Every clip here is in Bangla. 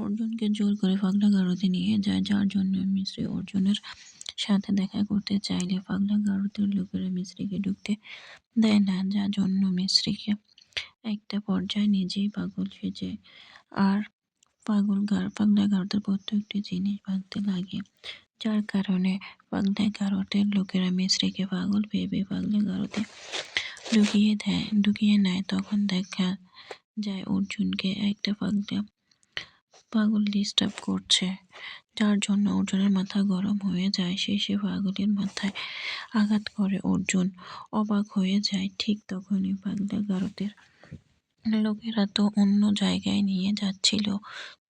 অর্জুনকে জোর করে পাগলা গারদে নিয়ে যায়, যার জন্য মিছরি অর্জুনের সাথে দেখা করতে চাইলে পাগলা গারদের লোকেরা মিছরিকে ঢুকতে দেয় না, যার জন্য মিছরিকে একটা পর্যায়ে নিজেই পাগল সেজে আর পাগলা গারদের প্রত্যেকটি জিনিস ভাঙতে লাগে, যার কারণে পাগলা গারদের লোকেরা মিছরিকে পাগল ভেবে পাগলা গারদে ঢুকিয়ে নেয়। তখন দেখা যায় অর্জুনকে একটা পাগল ডিস্টার্ব করছে, যার জন্য অর্জুনের মাথা গরম হয়ে যায়। সে পাগলের মাথায় আঘাত করে। অর্জুন অবাক হয়ে যায়। ঠিক তখনই পাগলা গারদের লোকেরা তো অন্য জায়গায় নিয়ে যাচ্ছিল,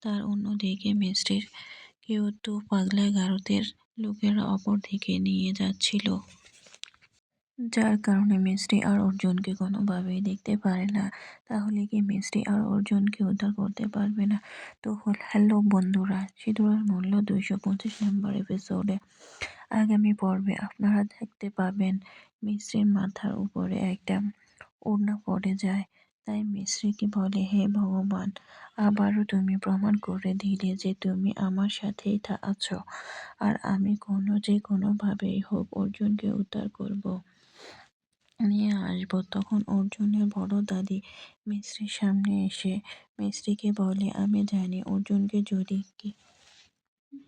তার অন্যদিকে মিছরির কেউ তো পাগলা গারদের লোকেরা অপর দিকে নিয়ে যাচ্ছিল, যার কারণে মিছরি আর অর্জুনকে কোনোভাবেই দেখতে পারে না। তাহলে কি মিছরি আর অর্জুনকে উদ্ধার করতে পারবে না? তো হ্যালো বন্ধুরা, সিঁদুরের মূল্য 225 নম্বর এপিসোডে আগামী পর্বে আপনারা দেখতে পাবেন মিছরির মাথার উপরে একটা ওড়না পড়ে যায়। তাই মিছরিকে বলে, হে ভগবান, আবারও তুমি প্রমাণ করে দিলে যে তুমি আমার সাথেই আছো, আর আমি কোনোভাবেই হোক অর্জুনকে উদ্ধার নিয়ে আসবো। তখন অর্জুনের বড় দাদি মিছরির সামনে এসে মিছরিকে বলে, আমি জানি অর্জুনকে যদি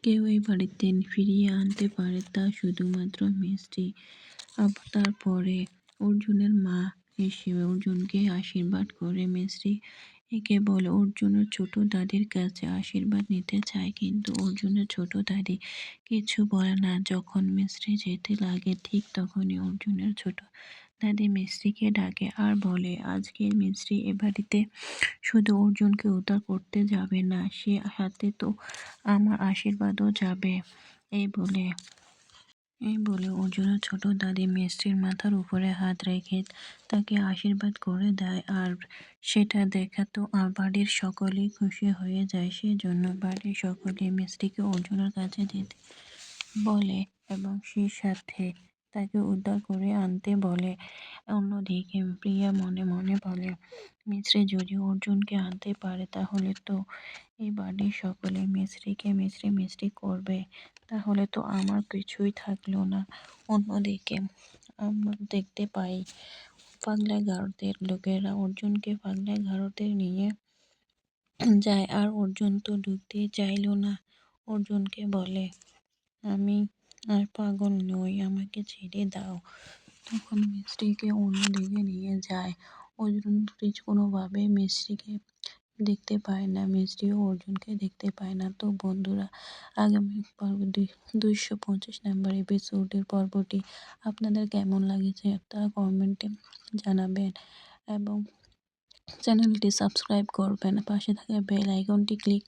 কেউ এই বাড়িতে ফিরিয়ে আনতে পারে তা শুধুমাত্র মিছরি। তারপরে অর্জুনের মা এসে অর্জুনকে আশীর্বাদ করে। মিছরি একে বলে অর্জুনের ছোট দাদির কাছে আশীর্বাদ নিতে চায়, কিন্তু অর্জুনের ছোট দাদি কিছু বলে না। যখন মিছরি যেতে লাগে ঠিক তখনই অর্জুনের ছোট দাদি মিছরিকে ডাকে আর বলে, আজকে মিছরি এ বাড়িতে শুধু অর্জুনকে উদ্ধার করতে যাবে না, সে সাথে তো আমার আশীর্বাদও যাবে। এই বলে অর্জুনের ছোট দাদি মিছরির মাথার উপরে হাত রেখে তাকে আশীর্বাদ করে দেয়, আর সেটা দেখা তো বাড়ির সকলেই খুশি হয়ে যায়। সেজন্য বাড়ির সকলে মিছরিকে অর্জুনের কাছে যেতে বলে এবং সে সাথে তাকে উদ্ধার করে আনতে বলে। অন্যদিকে প্রিয়া মনে মনে বলে, মিছরি যদি অর্জুনকে আনতে পারে তাহলে তো এই বাড়ির সকলে মিছরিকে মিছরি করবে, তাহলে তো আমার কিছুই থাকলো না। অন্যদিকে আমরা দেখতে পাই পাগলা গারদের লোকেরা অর্জুনকে পাগলা গারদে নিয়ে যায়, আর অর্জুন তো ঢুকতেই চাইল না। অর্জুনকে বলে, আমি আর পাগল নই, আমাকে ছেড়ে দাও। তখন মিছরিকে অন্যদিকে নিয়ে যায়। অর্জুন কোনোভাবে মিছরিকে দেখতে পায় না, মিছরিও অর্জুনকে দেখতে পায় না। তো বন্ধুরা, আগামী পর্ব 225 নম্বর এপিসোডের পর্বটি আপনাদের কেমন লাগেছে তা কমেন্টে জানাবেন এবং চ্যানেলটি সাবস্ক্রাইব করবেন, পাশে থাকা বেল আইকনটি ক্লিক